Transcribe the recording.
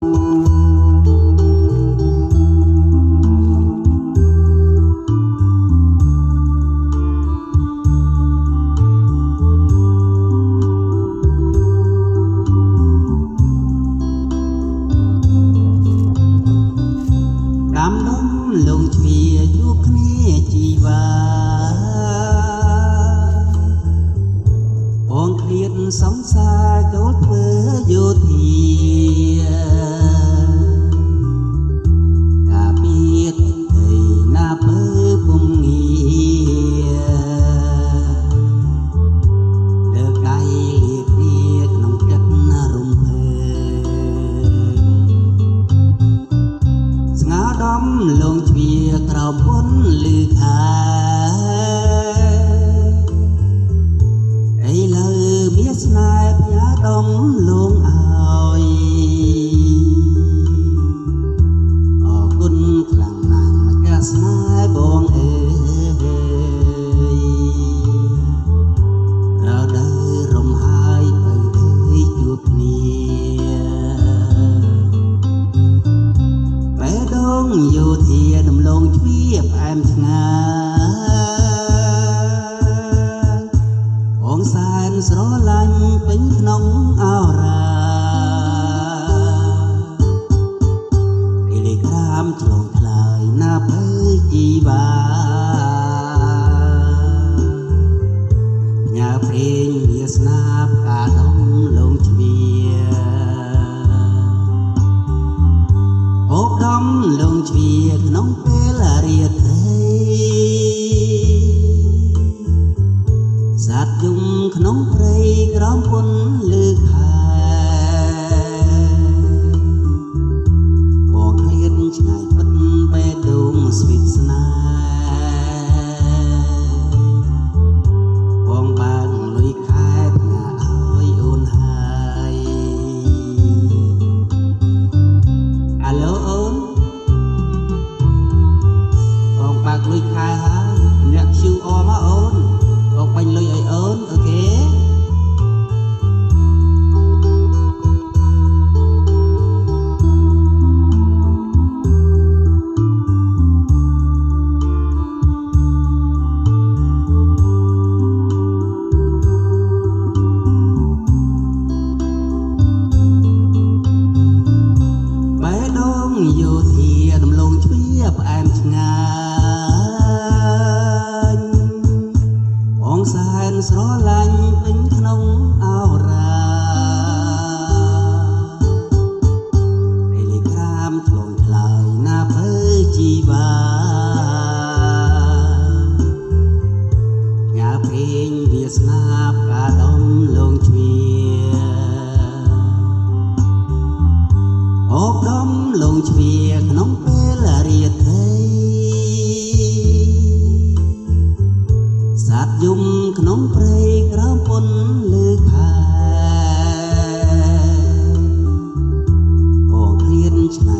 តាមនំលងជ្វាជួបគ្នាជីវ៉ាបងឃ្លាតសង្សារចូលធ្វើយោធាកាពីទឹកដីណាពើពុំងារលើកដៃលាគ្នាក្នុងចិត្តរំភើបស្ងោដំលងជ្វាក្រោមពុនលឺខាឥឡូវមានស្នេហ៍ផ្ញើដំលងឲ្យអរគុណខ្លាំងណាស់ម្ចាស់ស្នេហ៍បងអើយរដូវរំហើយទៅជួបគ្នាបេះដូងយោធាដំឡងជ្វាផ្អែមឆ្ងាយបងសែនស្រឡាញ់ពេញក្នុងអរាអេលេក្រាមឆ្លងថ្លើយណាភើជីវ៉ាញ៉ាព្រេងវាសនាផ្កាដុំលងជ្វាអូបដំលងជ្វាក្នុងពេលរាត្រីសាទយំក្នុងព្រៃក្រោមពុនលើខែបងឃ្លាតឆ្ងាយពិតបេះដូងស្វីតស្នេហ៍បងបើកលុយខែផ្ញើឲ្យអូនហើយអាឡូអូនបងបើកលុយខែហើយអ្នក QR មកអូនបងបាញ់លុយឲ្យអូនអូខេបេះដូងយោធាដំឡូងជ្វាផ្អែមឆ្ងាយបងសែនស្រឡាញ់ពេញក្នុងអរាអេលេក្រាមឆ្លងថ្លើយណាភើជីវ៉ាញ៉ាព្រេងវាសនាផ្កាដុំលងជ្វាអូបដំលងជ្វាក្នុងពេលរាត្រីសាទយំក្នុងព្រៃក្រោមពុនលើខែបងឃ្លាតឆ្ងាយ